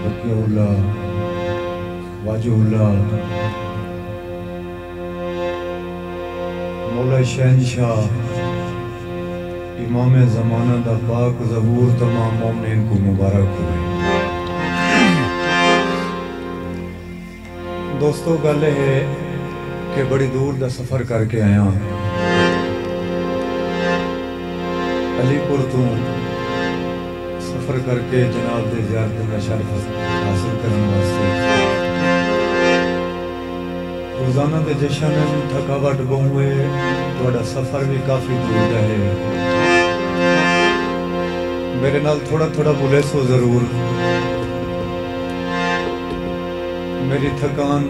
बकियाउल्लाह वाजुल्लाह मौला शहनशाह इमाम ज़माना दा पाक ज़बूर तमाम मोमिन को मुबारक हुए। दोस्तों गल है कि बड़ी दूर दा सफ़र करके आया अलीपुर तो सफ़र करके जनाब दे ज़ियारत का शर्फ हासिल करने वास्ते रोज़ाना के जश्न थकावट बहुए थोड़ा सफ़र भी काफ़ी दूर का है। मेरे नाल थोड़ा थोड़ा बोले सो ज़रूर। मेरी थकान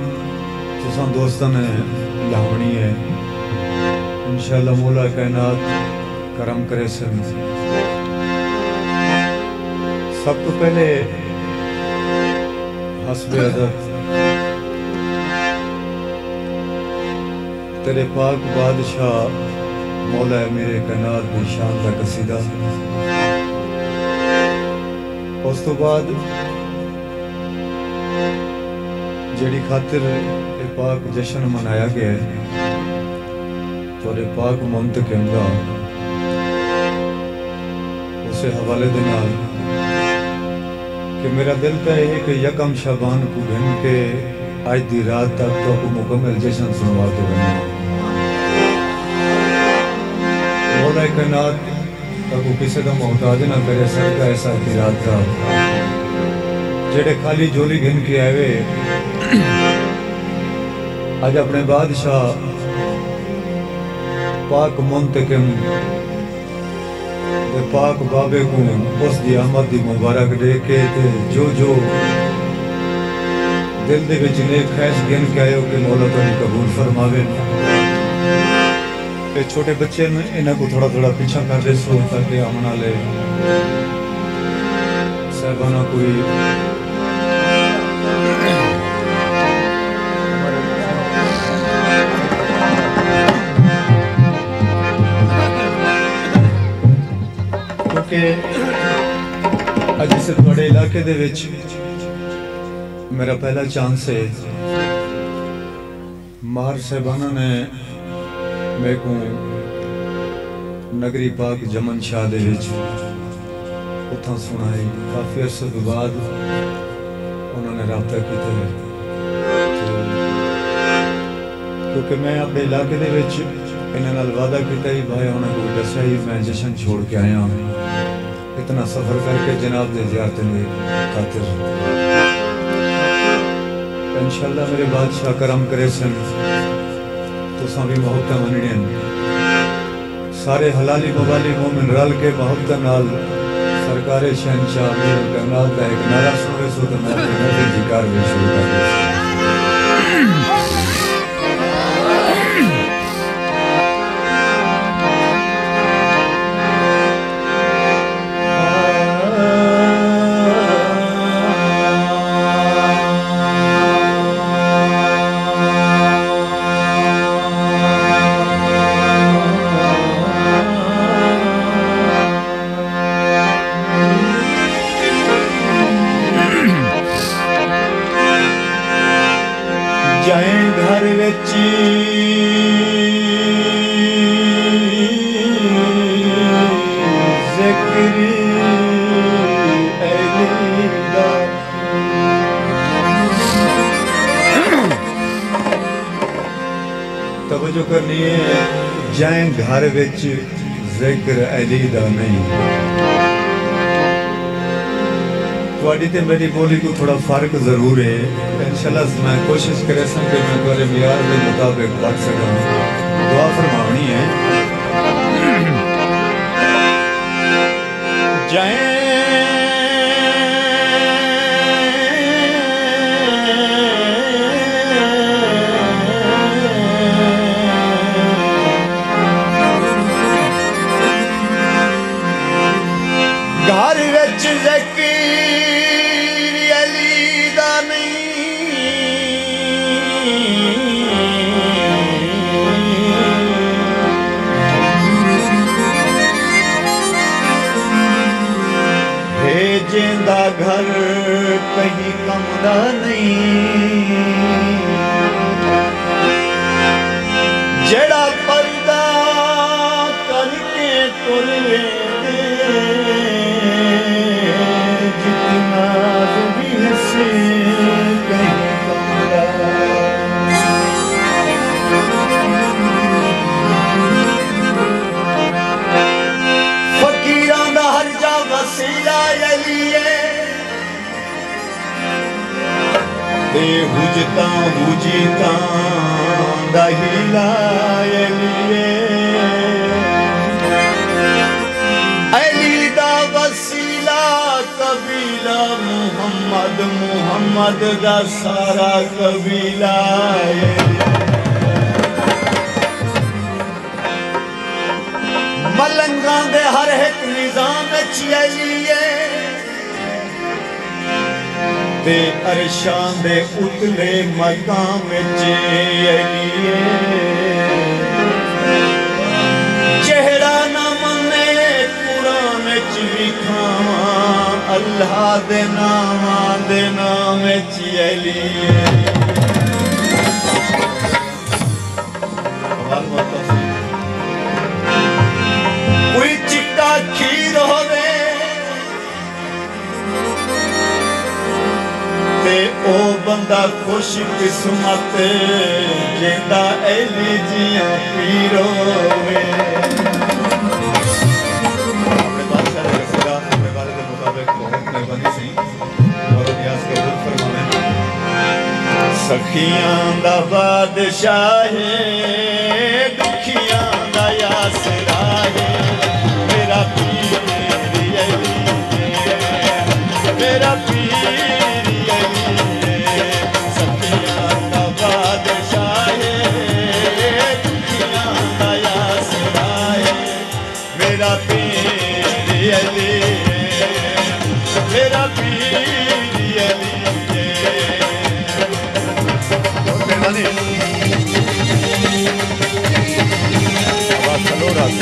तुसां दोस्तों ने लावनी है। इंशाअल्लाह मौला कायनात करम करे सन। सब तो पहले हस्बे अदब तेरे पाक बादशाह मौला है मेरे कायनात दी शान दा कसीदा। उस तो बाद जेड़ी खातिर ये पाक जश्न मनाया गया है थोड़े पाक मुंतकिम दा उसे हवाले दे नाल कि मेरा दिल का है कि यकम शाबान को गिन के आज दी रात तक तो को मुकम्मल जश्न सुनवा के बने मौला कायनात तक किसी का मोहताज ना करे सर का ऐसा की रात का जेड़े खाली झोली गिन के आए आज अपने बादशाह पाक मुंतकिम दे पाक बाबे को उस दी आमद दी मुबारक दे के ते जो जो दिल दे विच नेक ख्वाहिश गिन के आयो कि मौला तुहानू कबूल फरमावे। ते छोटे बच्चे ने इन्हां को थोड़ा थोड़ा पीछा कर दे सो ताकि आमन वाले साहबाना कोई क्योंकि अज से थोड़े इलाके दे विच मेरा पहला चांस है। मार साहबाना ने मेरे को नगरी पाक जमन शाह दे विच उथा सुनाई। काफ़ी अरसे के बाद उन्होंने रब्ता किया क्योंकि मैं अपने इलाके दे विच इन्हां नाल वादा किया ही भाई उन्होंने को दस्या ही मैं जश्न छोड़ के आया इतना सफ़र करके जनाब दे ज़ियारत ने खातिर। इंशाअल्लाह मेरे बादशाह करम करे सन तुसां भी मोहब्बत मनणियां सारे हलाली मवाली मोमिन रल के मोहब्बत नाल सरकारे शहनशाह मेरे कायनात दा एक नारा सुने सो तो मैं अपने जिक्र भी शुरू कर दूं। जाए घर विच ज़िक्र अली दा तवज्जो करनी है। जाए घर विच ज़िक्र अली दा नहीं थोड़ी ते मेरी बोली को थोड़ा फर्क जरूर है। इंशाअल्लाह मैं कोशिश करे सन कि मैं तुम्हारे मियार के मुताबिक पढ़ सकूं। दुआ फरमावनी है। जाए घर विच ज़िक्र अली दा कहीं कमदा नहीं जड़ा पर्दा करके तुर जितना भी हंसे कहीं कमदा फकीरां दा हर जा वसीला हुजता हुजीता दहिला अली दा वसीला कबीला मुहम्मद मुहम्मद दा सारा कबीला मलंगा दे हर एक निजाम चलिए ते अरशां दे उतले मकाम चलिए चेहरा न मने कुरान च लिखावां अल्लाह दे नाम चलिए कोई चिट्टा खीर होवे ते ओ बंदा खुश किस्मत जेंदा एली जियां पीर होवे अपने बादशाह रसीदा अपने बारे के मुताबिक बहुत मेहरबानी सी और नियाज कबूल फरमावे सखियां दा बादशाह है दुखियां दा यासरा है मेरा पीर अली मेरा पीर मेरा पीर अली मेरा पीर अली आवाज चलो रात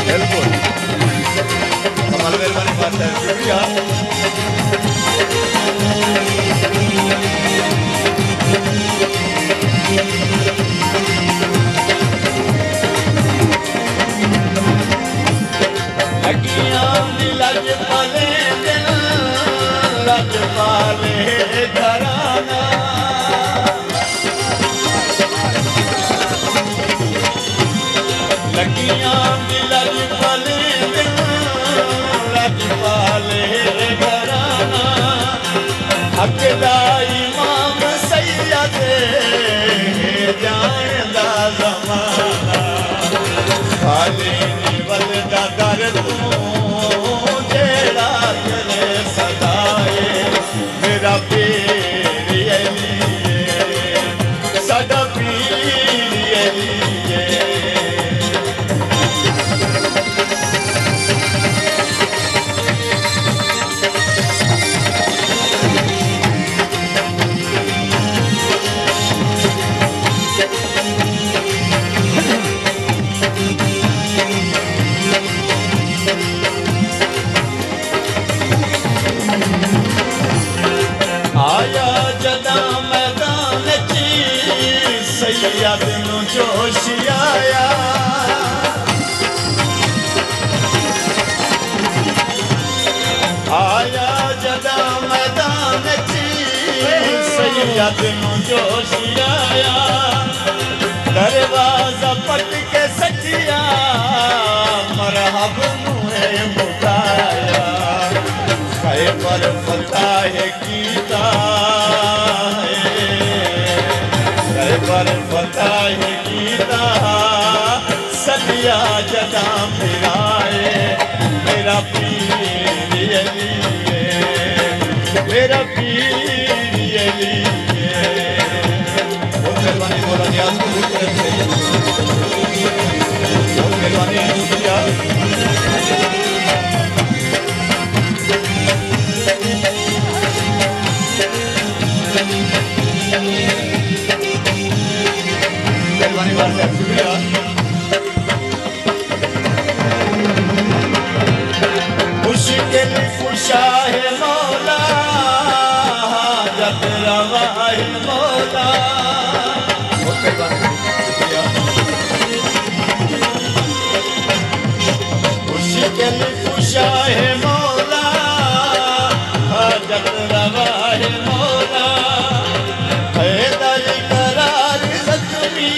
बिल्कुल कमाल मेहरबानी बात है शुक्रिया लज पाले दिल लज पाले घराना लगियां लज पाले दिल लज पाले घराना अकदा इमाम सैयद जानदा ज़माना खाली निवल दा दर तू मेरा पीर अली साडा पीर अली आया जदा मैदान ची सैयद नू जोश आया आया जदा मैदान ची सैयद नू जोश आया दरवाजा पट के सचिया मरहब नू है मुकाया खैबर फतेह कीता खैबर फतेह कीता सदिया जदा फिराए मेरा पीर अली मेरा पीर अली बहुत मेहरबानी मौला नियाज़ को दूर तरफ से बहुत मेहरबानी शुक्रिया मेहरबानी बात है शुक्रिया मुश्किल कुशा है मौला हाजत रवा है मौला। मुश्किल कुशा है मौला, हाजत रवा है मौला। हैदर करार ज़ख्मी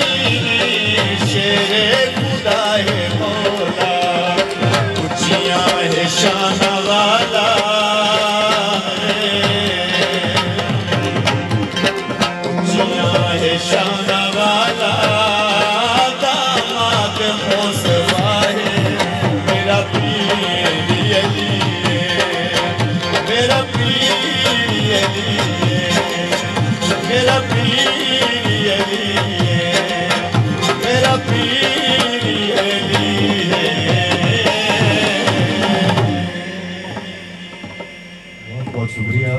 शेरे खुदा है मौला। ऊंचियां है शान वाला शान वाला, दामाद मुस्तफा है मेरा पीर अली है, मेरा पीर अली है, मेरा पीर अली है, मेरा पीर अली है। बहुत बहुत शुक्रिया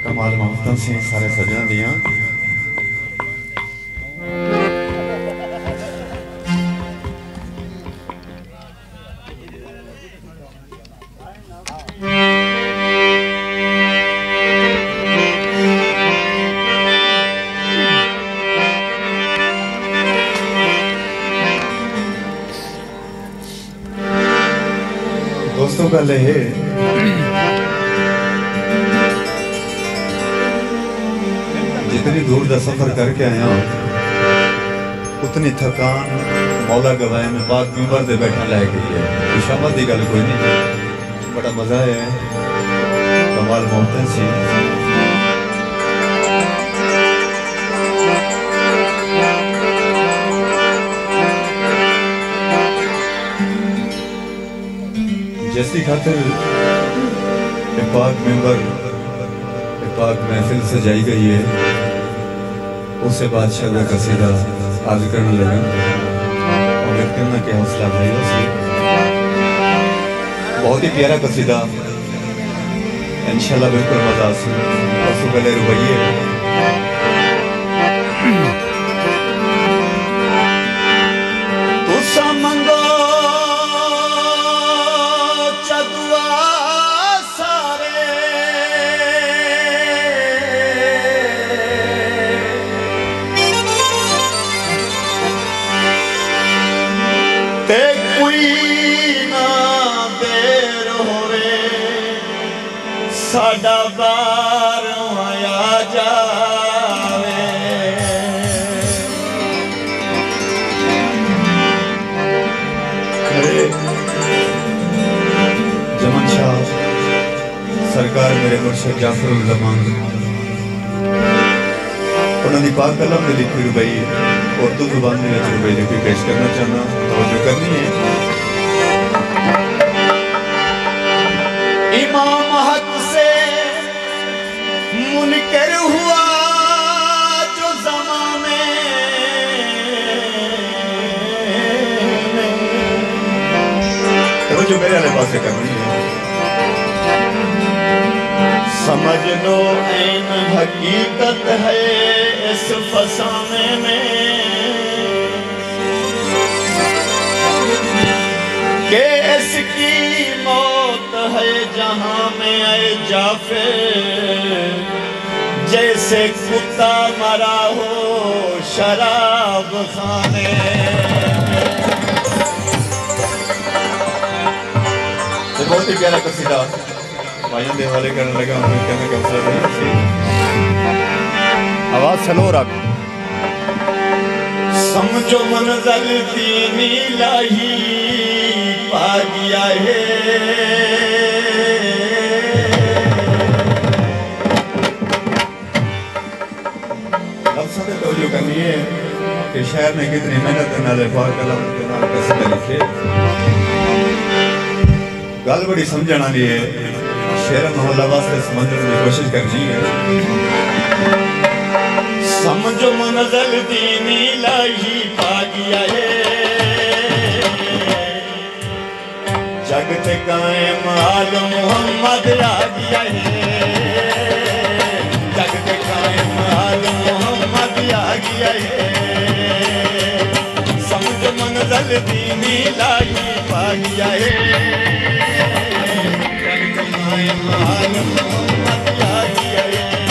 कमाल मोहम्मद सिंह सारे सजना दियां। दोस्तों का ले जितनी दूर का सफर करके आया उतनी थकान मौला गवाए में बात मिंबर से बैठा लै गई है। खुशामद की गल कोई नहीं, बड़ा मजा है। कमाल मोहम्मद सिंह जैसी खातिर पाक मेंबर पाक महफिल सजाई गई है, उससे बादशाह का कसीदा आज करने लगा और करना क्या हौसला भाई उसे बहुत ही प्यारा कसीदा इंशाल्लाह बिल्कुल मजा और सुबह रुपये तुसा मंगो ते कोई ना देर होवे साडा बार आया जावे। जमन शाह सरकार मेरे मुर्शिद जाफरुल ज़मान उन्होंने पाक कलम में लिखी रुबई उर्दू जुबान में रुबई लिखी पेश करना चाहना तवज्जो करनी है। इमाम हक से मुनकर हुआ जो ज़माने में, तवज्जो मेरे वाले पास से करनी है। समझ लो ऐन हकीकत है इस फसाने में कि इसकी मौत है जहां में आए जाफिर जैसे कुत्ता मरा हो शराब खाने। बहुत ही प्यारा कसीदा भाइयों के हवाले करने लगा हूँ। कहने का अवसर नहीं, आवाज स्लो रख। समझो मंज़िल दीनी लाही पा गया है, अवसर तो जो करनी है कि शहर में कितनी मेहनत नाले पाक कलम के नाल कसीदा लिखे। गल बड़ी समझण वाली है, शेर मोहल्ला वास्ते समझने की कोशिश करनी है। समझो मंज़िल दीनी लाही पा गया है, जग ते कायम आल मोहम्मद आ गया है, जग ते कायम आल मोहम्मद आ गया है। समझो मंज़िल दीनी लाही पा गया है, जग ते कायम आल मोहम्मद आ गया है।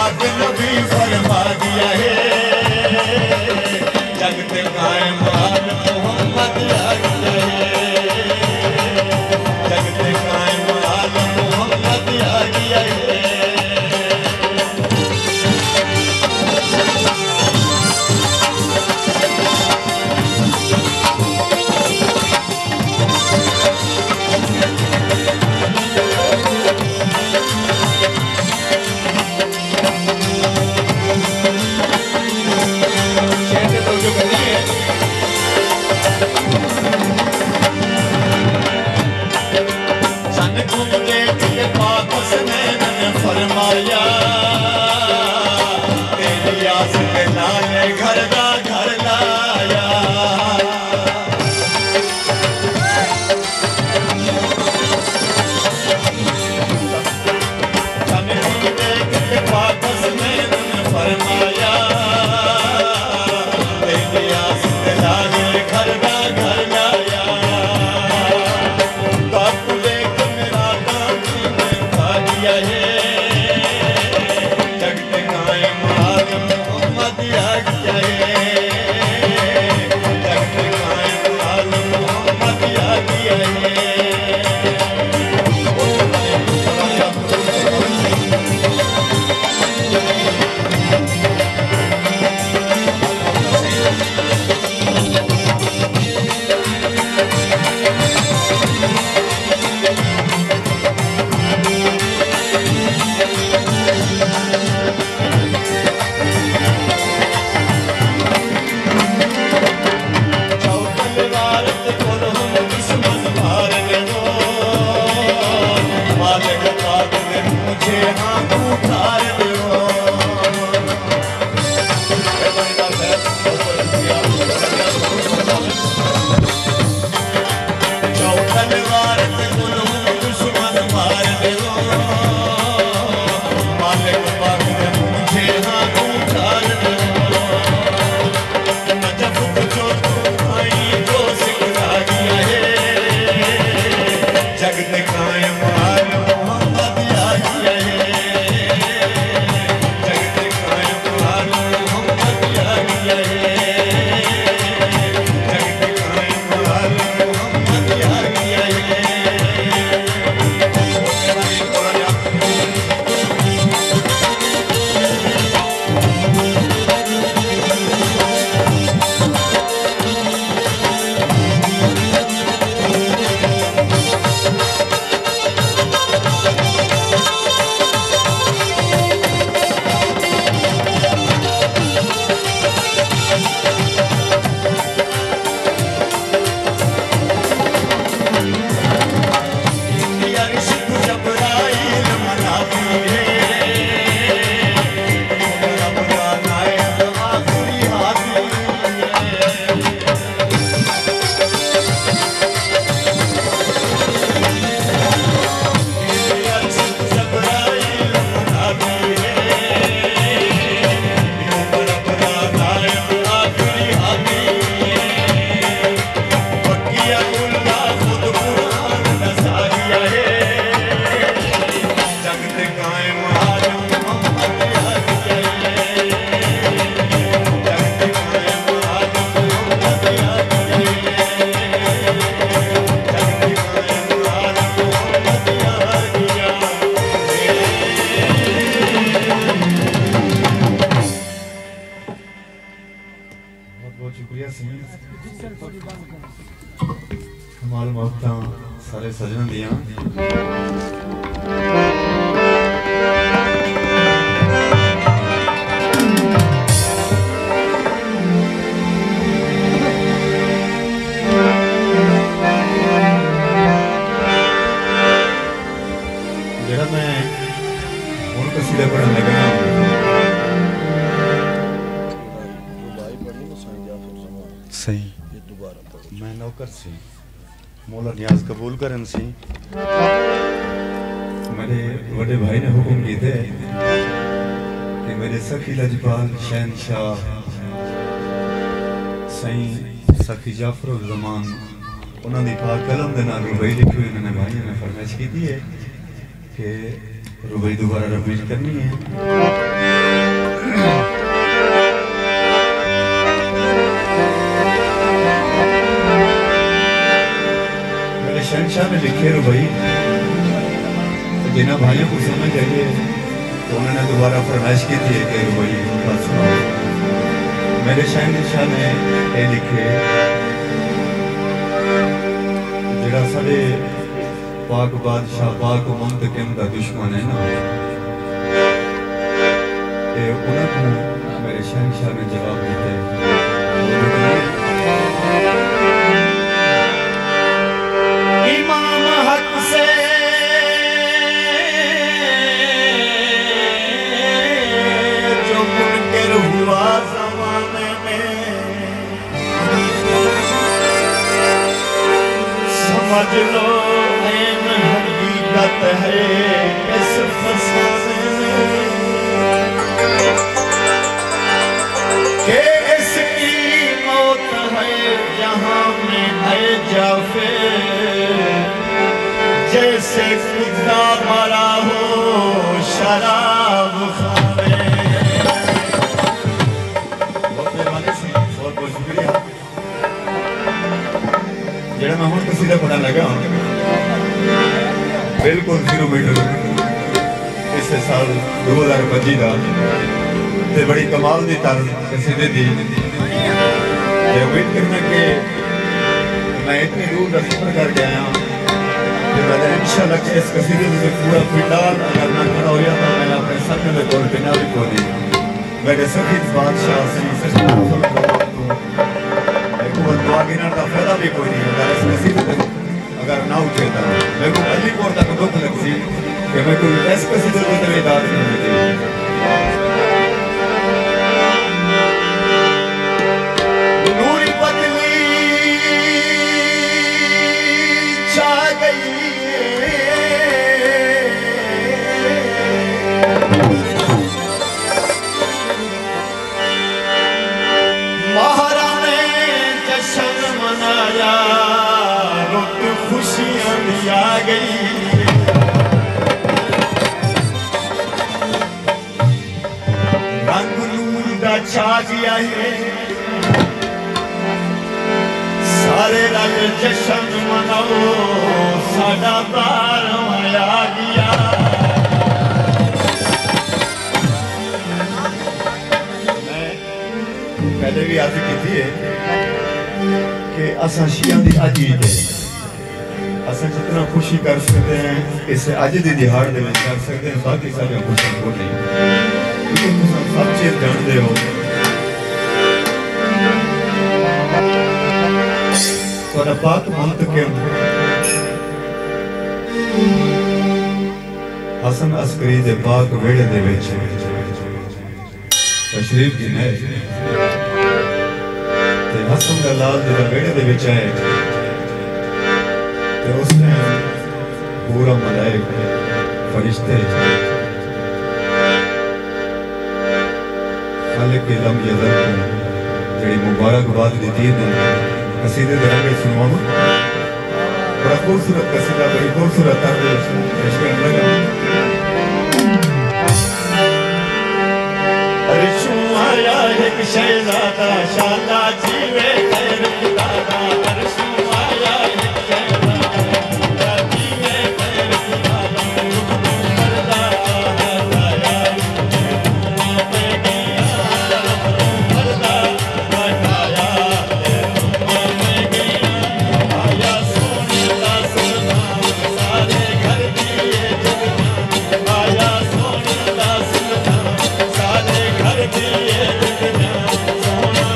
पाक नबी फरमा दिया है जगत कायम आल मोहम्मद आ गया है जगत कायम आल मोहम्मद आ गया है फरमाया तेरी आस के लाए घर दा घर लाया फरमाया तेरी आस के लाए घर दा घर लाया बापू देख मेरा काम खा दिया है कमाल मोहब्बतां सारे सजन दियां जेड़ा मैं हुण कसीदा पढ़न लगा सही मैं नौकर सी मौला न्याज कबूल करन सी मेरे बड़े भाई ने हुक्म किए थे कि मेरे सखी लजपाल शहनशाह सही सखी जाफर ज़मान उन्होंने पाक कलम के नाल रुबई लिखी हुई उन्होंने भाई ने फरमाइश की है कि रुबाई दोबारा रिपीट करनी है। मेरे शहंशाह ने लिखे रुबाई, तो जिन्हें भाइयों को समझ आइए तो उन्होंने दोबारा फरमाइश की थी कि रुबाई बात सुनाओ। मेरे शहंशाह ने ये लिखे, जरा साढ़े पाक बादशाह पाक मुंतकिम का दुश्मन है ना, ये उन्होंने मेरे शहंशाह ने जवाब दिया, इमाम हक से जो मुनकर हुआ जमाने में, समझ लो हकीकत है इस फसाने में कि इसकी मौत है जहां में है जाफे, जैसे कुत्ता मरा हो शराब खाने। बहुत मेहरबानी सी, बहुत बहुत शुक्रिया। जरा मैं हूँ कसीदा पढ़ा लगा बिल्कुल 0 मीटर इस साल 2025 का ते बड़ी कमाल दी तार कसीदे दी। उम्मीद करना कि मैं इतनी दूर का सफर करके आया हूँ कि मैंने इंशाल्लाह कि इस कसीदे में पूरा पिंडाल अगर ना खड़ा हो गया तो मैं अपने सपने में कोई पिंडाल भी खो दी। मेरे सभी बादशाह से दुआ गिनने का फायदा भी कोई नहीं होता इस कसीदे तक अगर ना उठे तो मेरे को अली कोर तक दुख लगती कि मैं कोई ऐसे कसीदे को तेरे दाद नहीं मिलती। नूरी बदली छा गई, महाराने जश्न मनाया, रुत खुशियां भी आ गई। रंग नूर दा छा गया है, सारे रंग जश्न मनाओ, साडा बार आ गया। पहले भी अर्ज की थी कि असा शिया की अज ईद है, असा जितना खुशी कर सकते हैं इस अज की दिहाड़ में कर सकते हैं, बाकी सारे खुशी को नहीं, क्योंकि तुम सब चीज जानते हो। थोड़ा पाक मुंतकिम हसन अस्करी दे पाक वेड़े दे विच तशरीफ की है ते हसन दा लाल दे वेड़े दे विच आए ते उसने पूरा मलाइक फरिश्ते खालिक लम यज़ल को जड़ी मुबारकबाद दी ने कसीदे दे रंगे सुनवाऊं। बड़ा खूबसूरत कसीदा, बड़ी खूबसूरत तर्ज पेश करने लगा। अरशों आया एक शहजादा, शाला जीवे खैर खुदादा। अरशों आया एक शहजादा, शाला जीवे खैर खुदादा। पर्दा हटाया, पे गया, पर्दा हटाया, पे गया। आया सोने का सुल्तान, सारे घर दिए जगजान। आया सोने का सुल्तान, सारे घर दिए जगजान। सोना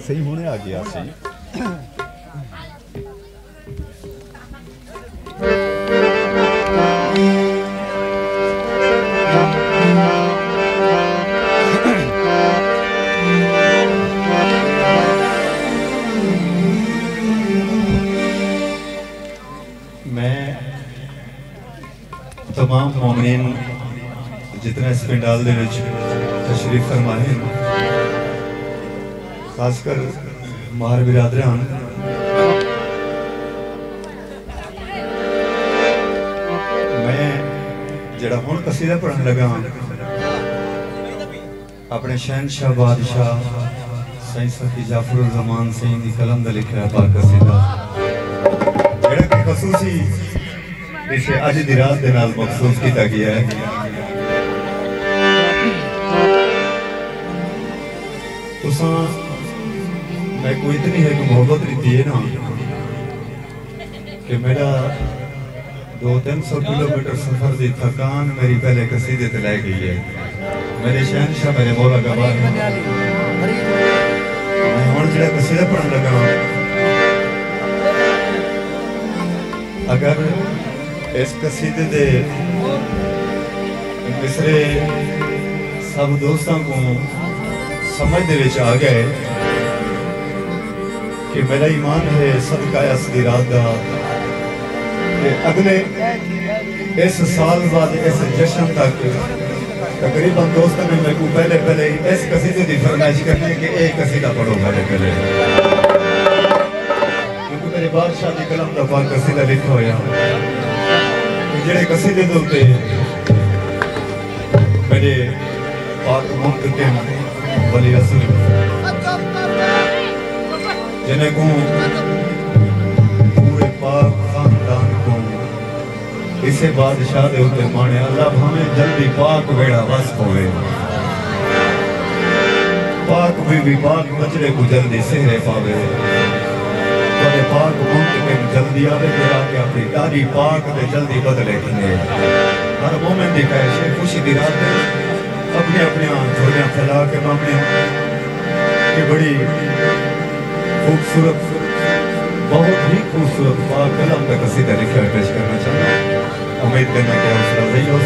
सही होने आ गया सही मैं तमाम मोमिन जितना इस पिंडाल दे विच तशरीफ फरमाए हैं, खासकर माहर बिरादरान, मैं जड़ा हुण कसीदा पढ़न लगा अपने शहनशाह बादशाह साईं सफी जाफरुल रहमान सिंह की कलम का लिखा है पाक कसीदा, जड़ा कि खसूसी इसे अज दी रात दे नाल मखसूस किया गया है। तुसां मैं कोई इतनी है मोहब्बत रीती है ना कि मेरा 200-300 किलोमीटर सफर की थकान मेरी पहले कसीदे ते लै गई है। मेरे शहनशाह मेरे मौला गवाह है। मैं हुण जिहड़ा कसीदा पढ़न लगा, अगर इस कसीदे दे मिसरे सब दोस्तों को समझ दे विच आ गए कि मेरा ईमान है सदका असदी रात दा, अगले इस साल बाद इस जश्न तक तकरीबन दोस्तों ने मेरे को पहले इस कसीदे की फरमाइश करनी कि एक कसीदा पढ़ो पहले, क्योंकि मेरे बादशाह की कलम का पाक कसीदा लिखा होया जेड़े कसीदे दे उत्ते मेरे पाक मुंतकिम वली असर जिन्हें को पूरे पाक खानदान को इसे बादशाह दे उत्ते माने अल्लाह भावे जल्दी पाक वेड़ा वस होवे, पाक भी पाक बचड़े को जल्दी सेहरे पावे, तोरे पाक मुंतकिम जल्दी आवे के आके अपनी दादी पाक दे जल्दी बदले कने। हर मोमिन दी ख्वाहिश है खुशी दी रात में अपने अपने झोलियां फैला के मामले कि बड़ी खूबसूरत, बहुत ही खूबसूरत पाक कलम का कसीदा लिखा पेश करना चाहता हूँ। उम्मीद करना क्या हौसला सही हो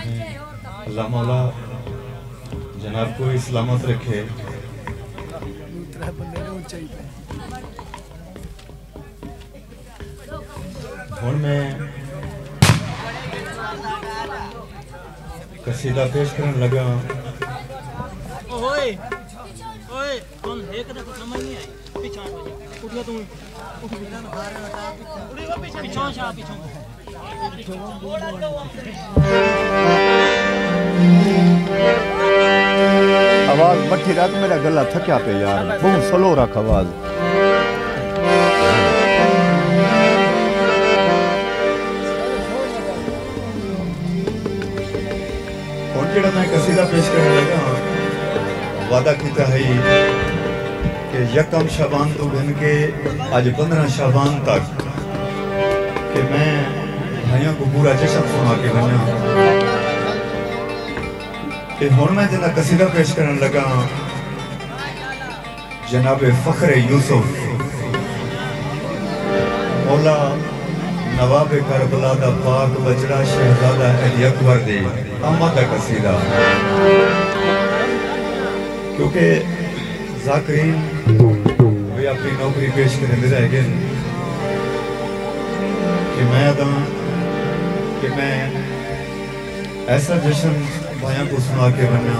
अल्लाह मौला जनाब को सलामत रखे। हुण मैं कसीदा पेश करन लगा। ओए ओए कौन है कदा कुछ समझ नहीं आई। पीछा उठ तू उठ पीछा शा पीछा आवाज मठी रख, मेरा गला थक्या पे यार, बहुत स्लो रख आवाज। और जेड़ा मैं कसीदा पेश करने लगा वादा किया है कि यकम शाबान तो गिन के आज 15 शाबान तक कि मैं भाइयों को पूरा जश्न सुना के बना कि हुण मैं जना कसीदा पेश करने लगा जनाब फखरे यूसुफ मौला नवाब करबला दा पाक बजड़ा शहजादा अली अकबर दे अम्मा दा कसीदा। क्योंकि ज़ाकिरीन वे अपनी नौकरी पेश करते रह गए कि मैं ऐसा जश्न भाइयों को सुना के बना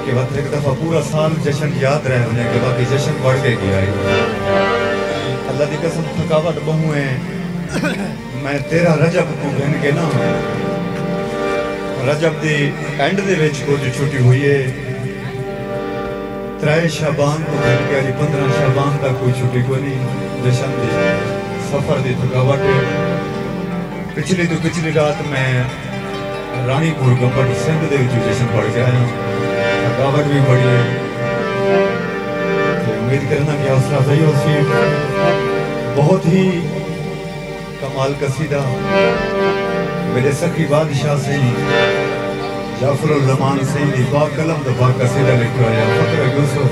कि वक्त एक दफा पूरा साल जश्न याद रहने के बाकी जश्न बढ़ के गया है। अल्लाह की कसम थकावट बहु है। मैं 13 रजब को गिन के ना रजब दी एंड दे विच कुछ छुट्टी हुई है। 3 शाबान को गिन के 15 शाबान तक कोई छुट्टी को नहीं। जश्न दी सफर दी थकावट पिछली तो पिछली रात मैं रानीपुर गंबट सिंध दे विच जश्न पढ़ के आया। थकावट भी बड़ी है। उम्मीद करना कि हौसला सही हो सी। बहुत ही कमाल कसीदा मेरे सखी बादशाह से जाफरुल ज़मान से पाक कलम दफा कसीदा लिखा है। फखरे यूसुफ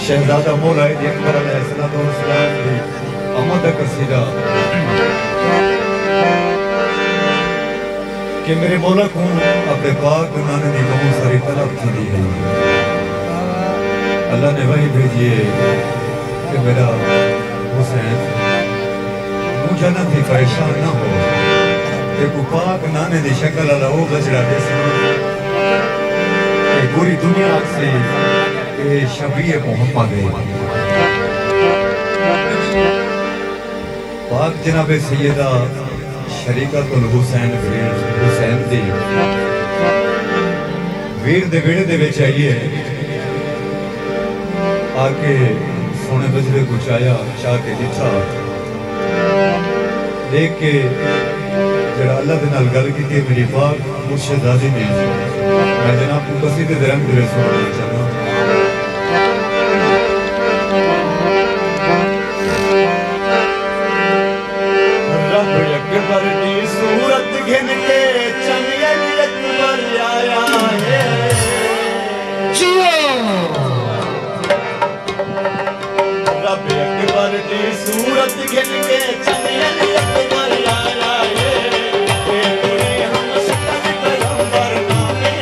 शहजादा मौला अकबर अलैहिस्सलाम दी अमद कसीदा कि मेरे मौला को अपने पाक बनाने की बहुत सारी तलब थी है। अल्लाह ने वही भेजिए कि मेरा हुसैन मुझे न थी परेशान ना हो कि पाक नाने की शक्ल वाला वो बजड़ा दे पूरी दुनिया से शबीए मोहम्मद है। पाक जनाबे सैयदा शरीकतुल हुसैन हुसैन दी वीर दे वेड़े दे विच आइए आके सोने बजरे को चाया चाह के दिखा देख के जरा अल्लाह दे नाल गल की मेरी पाक मुर्शिदादी ने मैं जनाब को कसीदे दे रंग दे सुनाना चाहता। रब अकबर की सूरत घिन के चंगेल अकबर आया है। रब अकबर की सूरत घिन के चंगेल अकबर आया है। हम सकल पैगंबर नामे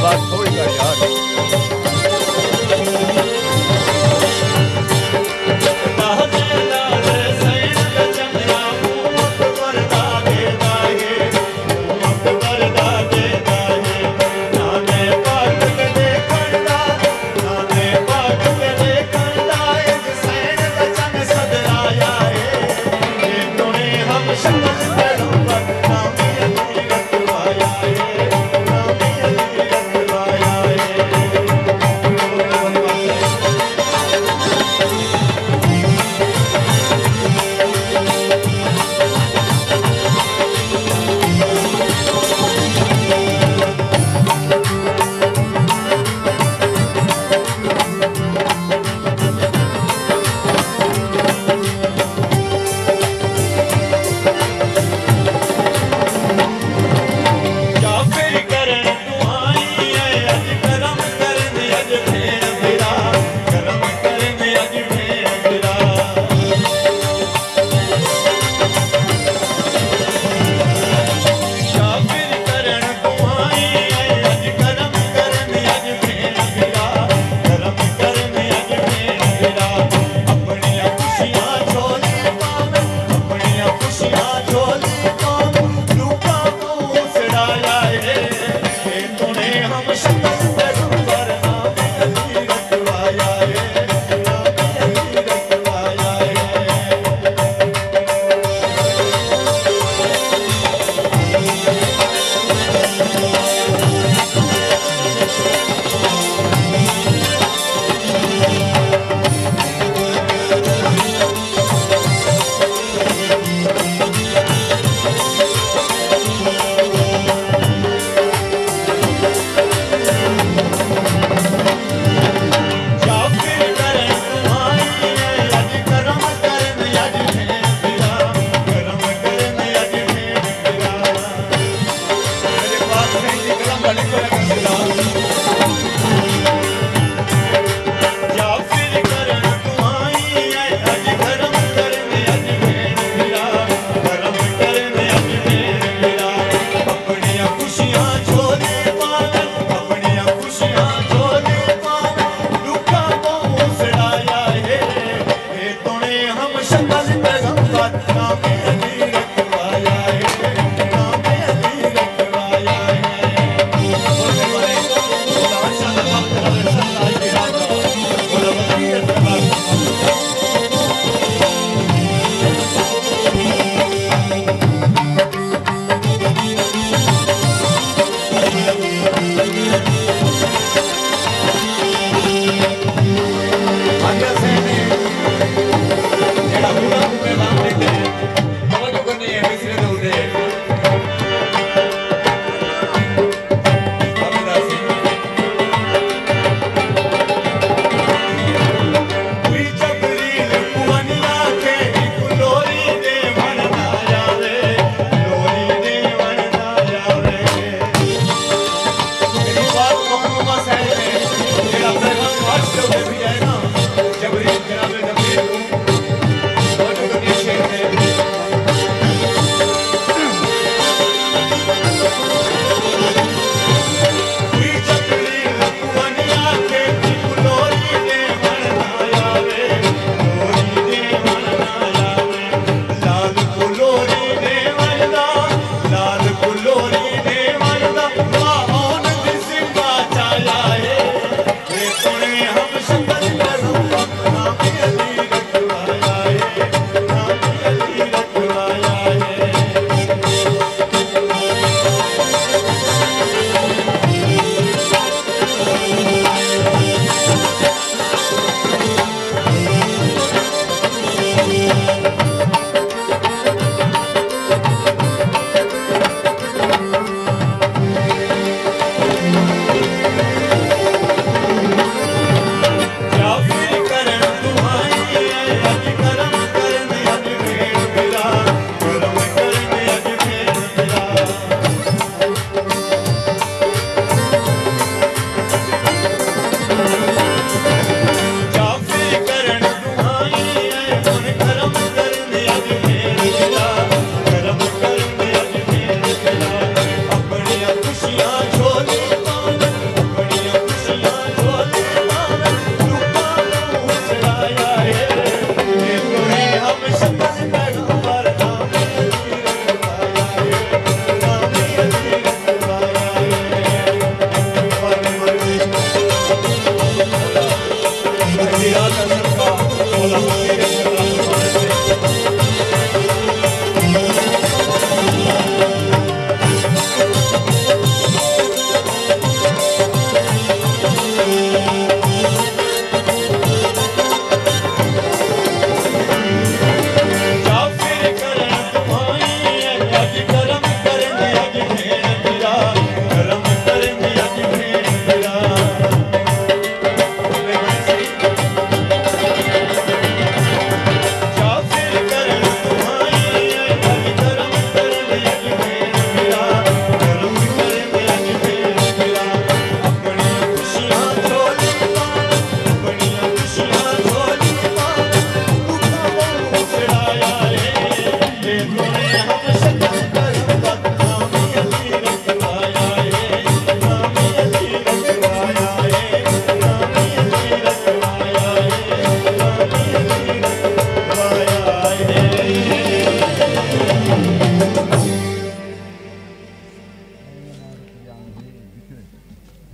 बात थोड़ी का यार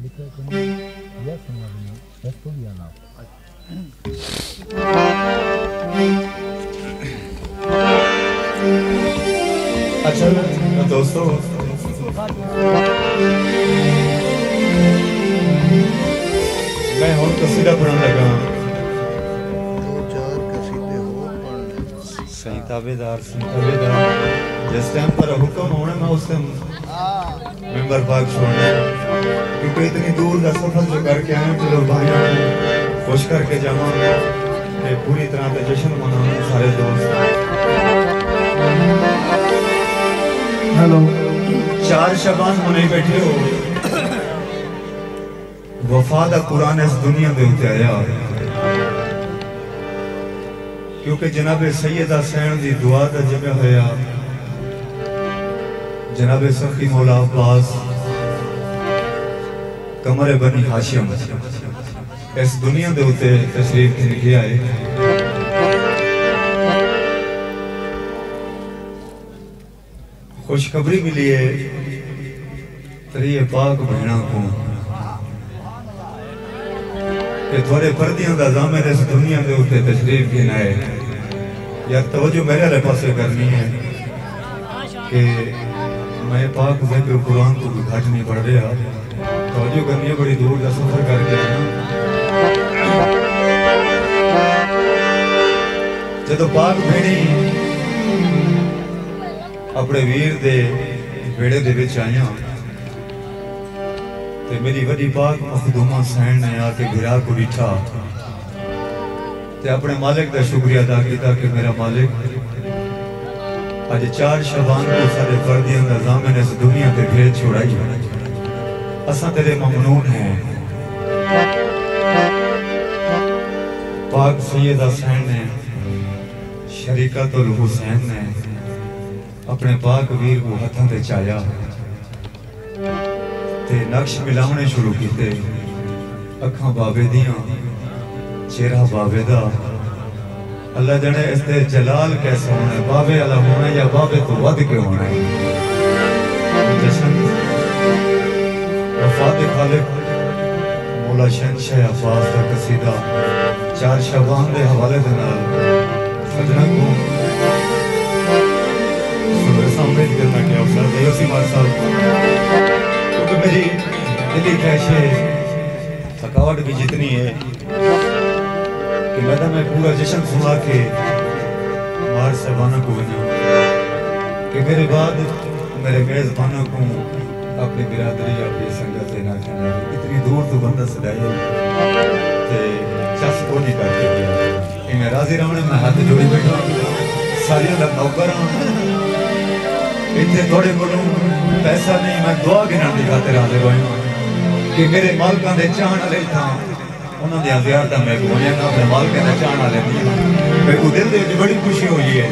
अच्छा दोस्तों, मैं हूँ कसीदा पढ़न लगा। सही ताबेदार जिस टाइम पर हुक्म होना मैं उस टाइम मेंबर पाक छोड़ना, क्योंकि इतनी दूर का सफर जो करके आए हैं, चलो भाइयों को खुश करके जाऊंगा कि पूरी तरह से जश्न मनाऊंगा सारे दोस्त। हेलो, 4 शबान होने बैठे हो, वफा दा कुरान इस दुनिया दे उत्ते आया, क्योंकि जनाबे सैयदा सैन दी दुआ दा जगह होया जनाबे सखी मौला अब्बास कमर बनी हाशिम इस दुनिया दे उत्ते तशरीफ लेके आए। खुशखबरी मिली है तेरी पाक बहना को कि थोड़े पर्दियों का जामिन इस दुनिया के उत्ते तशरीफ गिन आए। यार तवज्जो मेरे वाले पासे करनी है कि मैं पाक ज़िक्र कुरान को भी घट नहीं पढ़ रहा, तवज्जो करनी है, बड़ी दूर का सफर करके जदों पाक भेड़ी अपने वीर दे बेड़े दे विच आया ते मेरी वडी पाक मखदूमा सैन ने आके गिरा को बिठा ते अपने मालिक का शुक्रिया अदा किया कि मेरा मालिक आज 4 शबान को सारे फर्दियों का जामिन इस दुनिया पे भेज छोड़ाई, असा तेरे ममनून हैं। पाक सैयदा सैन ने शरीकतुल हुसैन ने अपने पाक वीर को हथों ते चाया ते नक्श मिलाने शुरू किते। अखां बाबे दियां, चेहरा बाबे दा, अल्लाह जाने इसते जलाल कैसा होना है, बाबे वाला होना या बाबे तो वध के होना है। जश्न वफात खालिक मौला शहंशाह अब्बास दा कसीदा 4 शबान दे हवाले दे नाल सजना को सामने करना क्या अवसर है उसी मार साहब को, क्योंकि मेरी दिली ख्वाहिश है थकावट भी जितनी है कि मैं पूरा जश्न सुना के मार साहबाना को बना कि मेरे बाद मेरे मेज़बानों को अपनी बिरादरी अपनी संगत देना चाहना। इतनी दूर तो बंदा सदाई ते चस को नहीं करके गया। मैं राजी रहने मैं हाथ जोड़ी बैठा सारियों का नौकर इतने थोड़े को पैसा नहीं, मैं दुआ गिना की खातिर हाजिर होया कि मेरे मालकां दे चाहण वाले था उन्होंने ज़ियारत मैं होया ना अपने मालकां दे चाहण वाले मेरे को दिल दे बड़ी खुशी हुई है।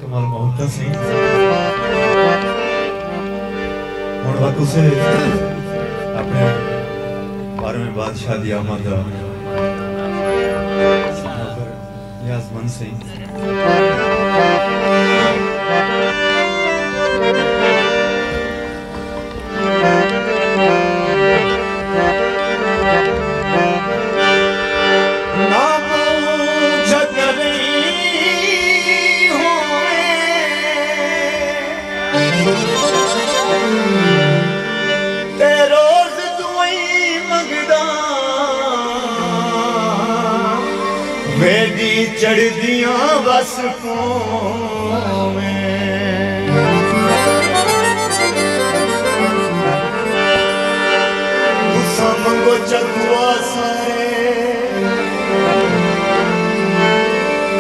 कमाल मोहब्बत सी हुण वाकू से अपने 12वें बादशाह दी आमद याजमन सिंह चढ़ दिया बस मंगो चकुआ सारे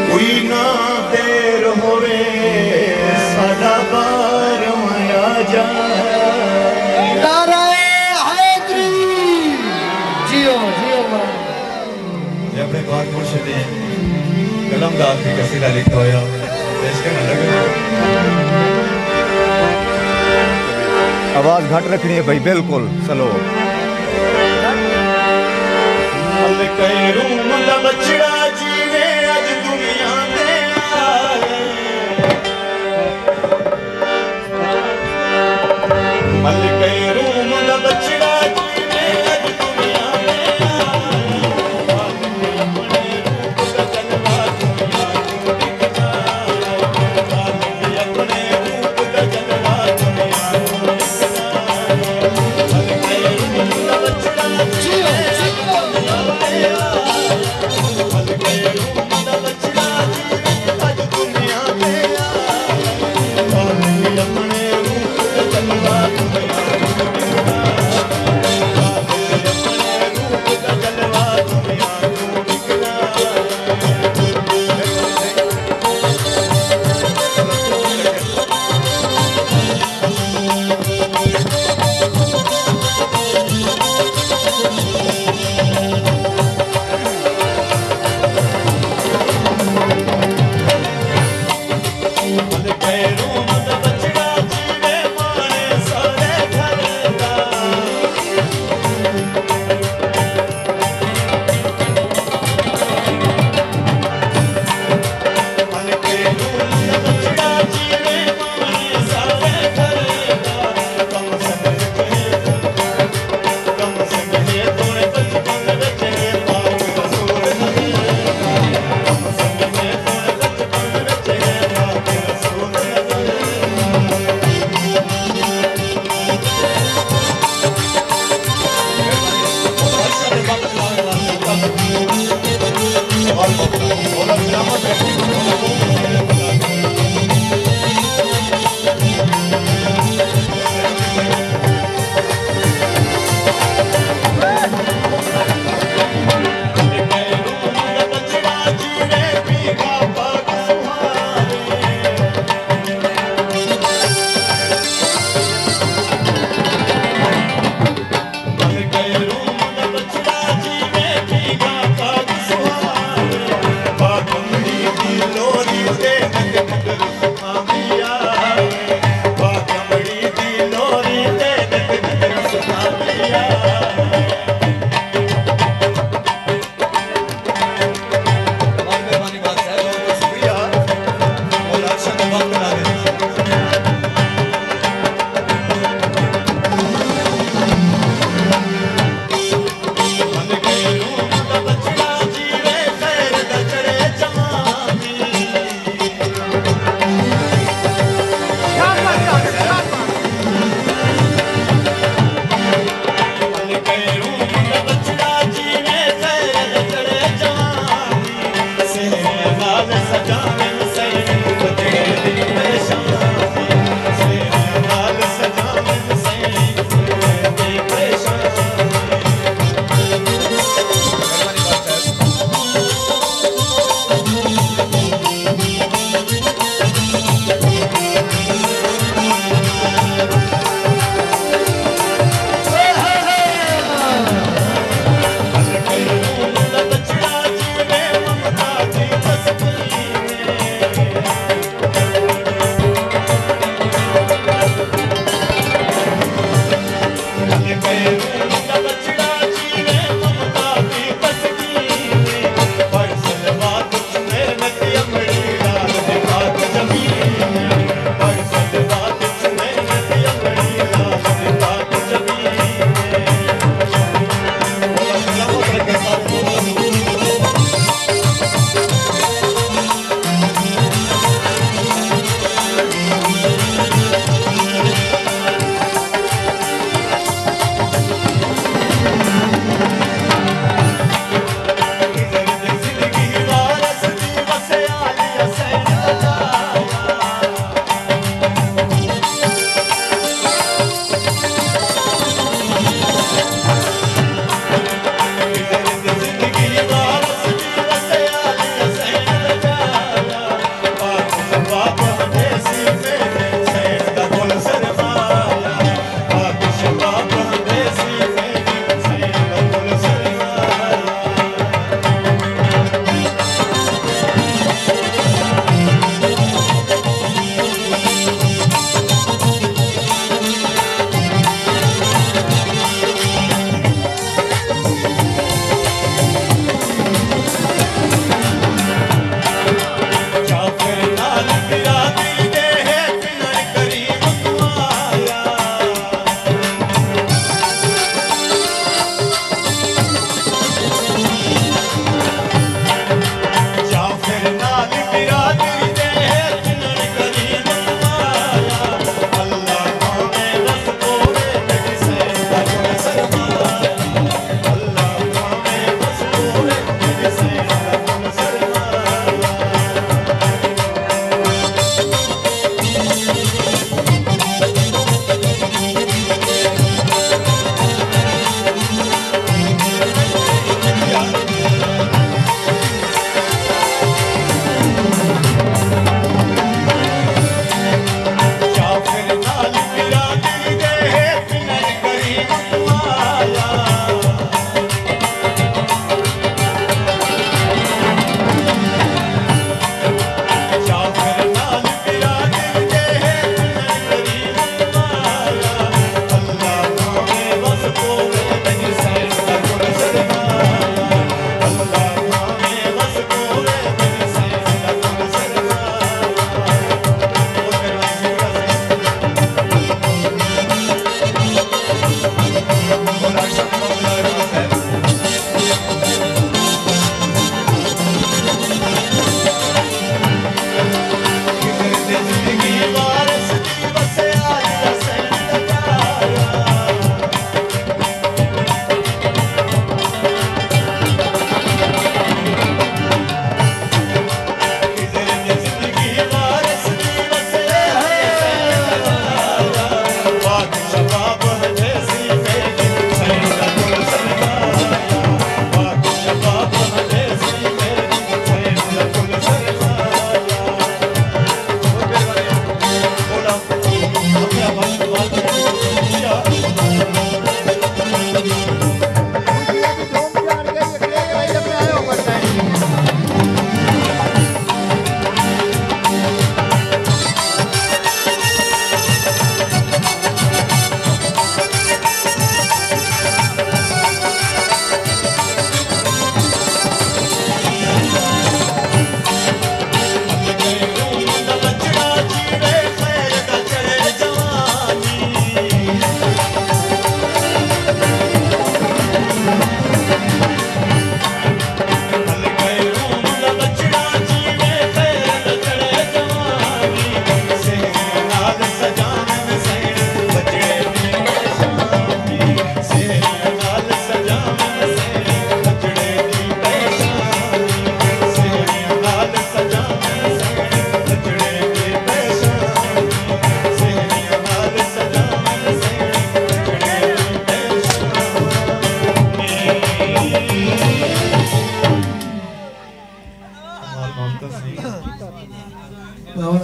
कोई ना देर होवे सादा बार माया जा जियो जियो अपने बात मुर्शिद कलम का आखिरी कसीदा लिखा होया पेश करने लगे। आवाज घट रखनी है भाई, बिल्कुल स्लो। बचड़ा जीवे अज दुनिया में आए मल कई रूम दा बचड़ा जीवे अज दुनिया में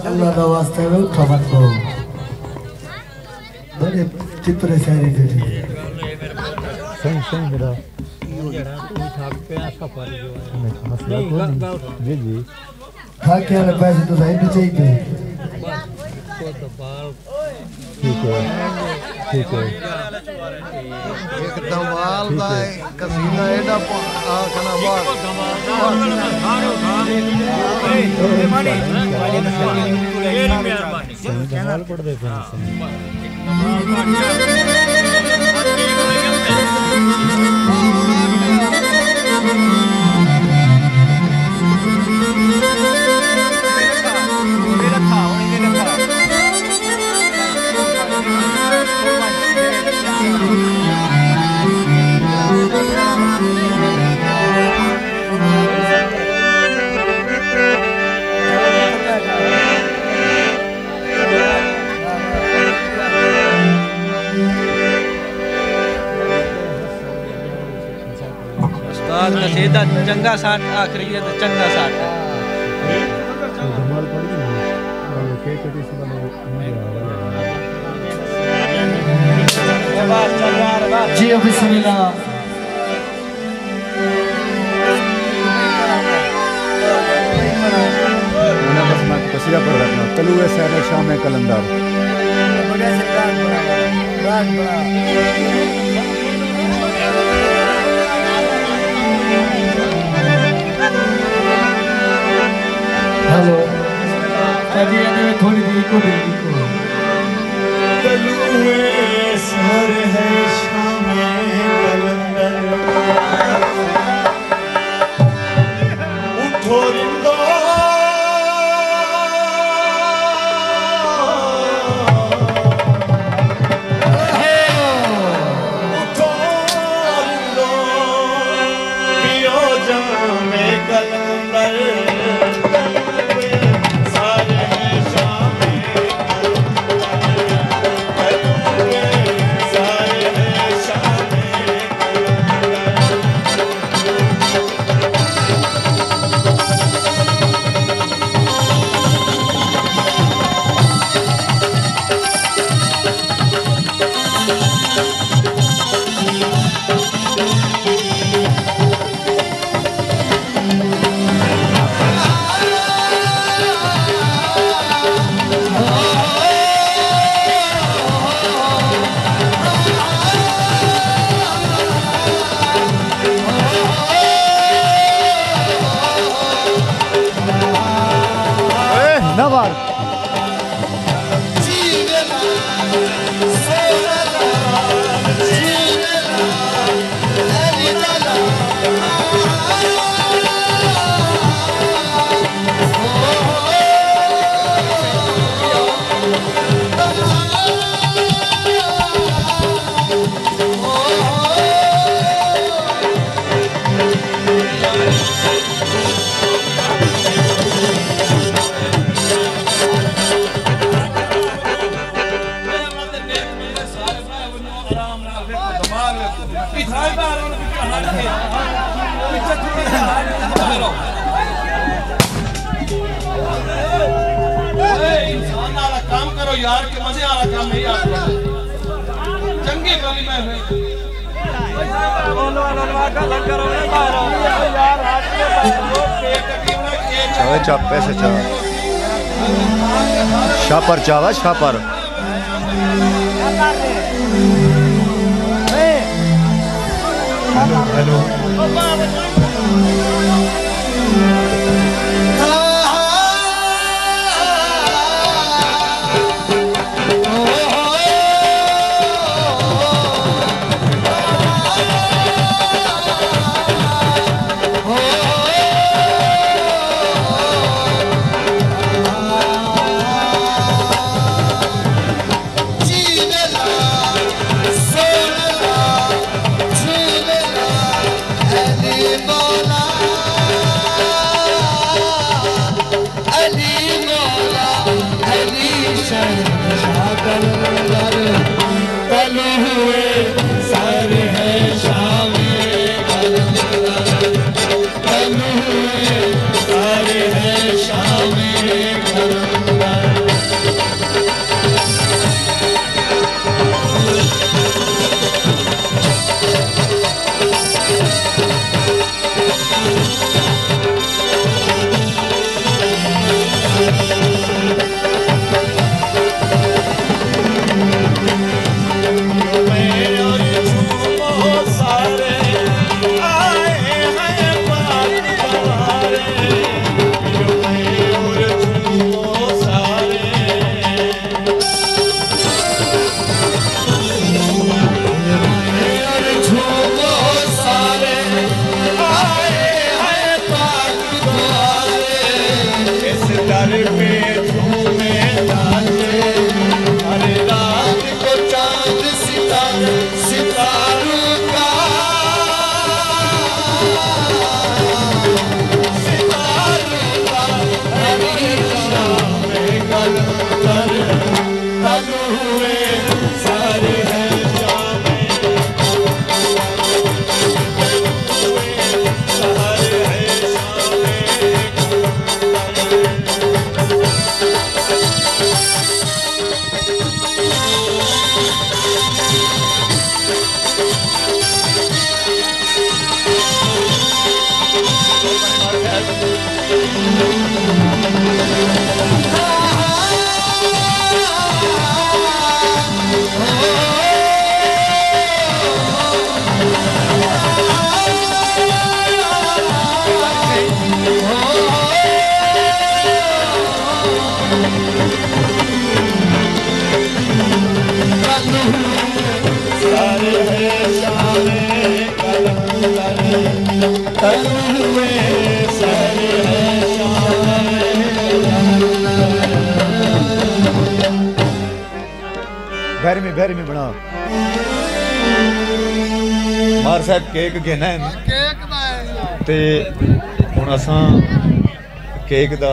अल्लाह का वास्ते में उठा मत को बड़े चिपरे सारी दे सही सही मेरा जी जी खा के वाले पैसे तो सही भी चाहिए ठीक है एकदम वाल का कसीना एडा आखना बात कमाल पड़ दे सीधा चंगा साठ आखिरी है तो चंगा साठ कमाल पड़ गई और के कटी से जी बिस्मिल्लाह बस मैं कसीदा पढ़ रहा था तलुए सहरे शाम कलंदर हेलो अजी अभी थोड़ी देर को देरी को तलुए सर है शाम कलंदर उठो रिंदो उठो रिंदो पियो जाम कलंदर नवार काम करो यार के मजे आ रहा काम नहीं आता चंगी गली में है चावे चाप पैसे चावा शापर चावा शापर हेलो बोला भैर में बना मार साहब केक घेना ते हुण असां केक दा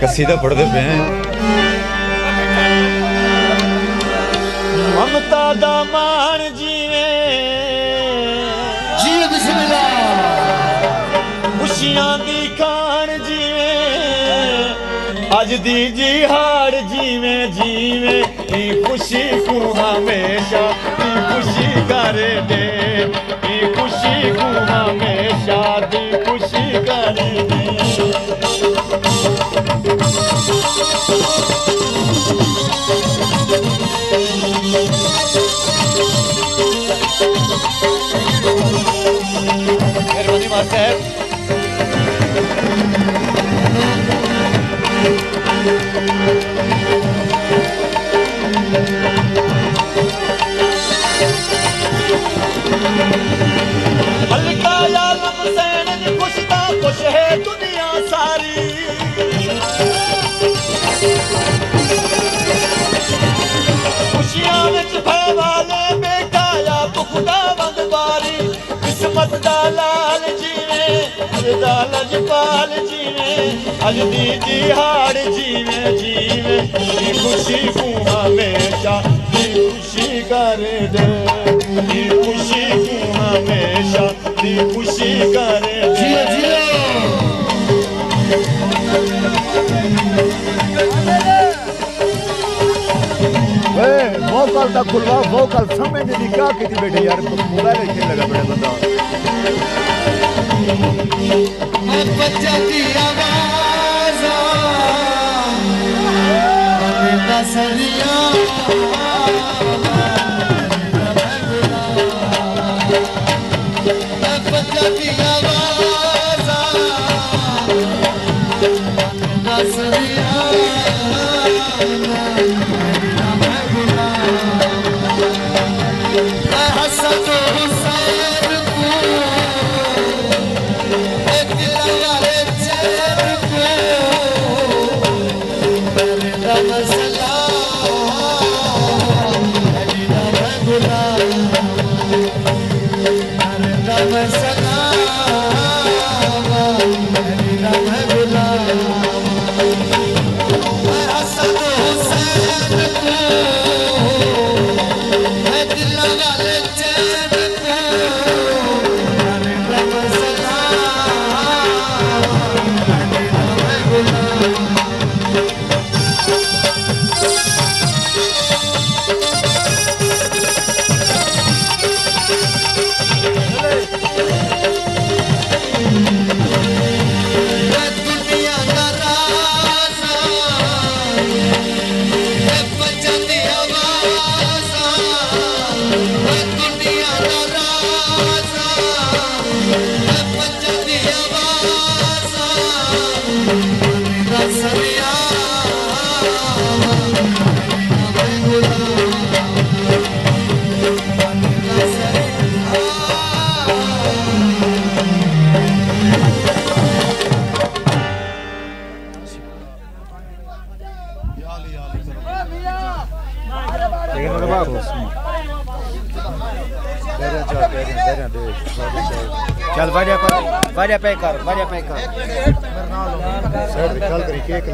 कसीदा पढ़दे पे हैं। ममता दा मान जीवे जी बिस्मिल्लाह खुशियां दी खान जीवे अज दी जिहाड़ जीवे जीवे खुशी को हमेशा खुशी कर दे खुशी को हमेशा खुशी कर दे। मेहरबानी मां साहब खुश है दुनिया सारी खुशियां विच वाले बेकाया खुदा बंद बारी किस्मत दा लाल जीवे दा लजपाल जीवे अज दी दिहाड़ जीवे जीवे खुशी को हमेशा खुशी कर दे खुशी को हमेशा खुशी कर दे। वोकल तक खुलवा वोकल समझ नहीं क्या की बेटे यार मोबाइल खेलने लगा बड़ा बंदा बच्चा की आवाज दसरिया बच्चा की आवाज दसरिया Say चल वारिया पे कर। साइड निकाल कर केक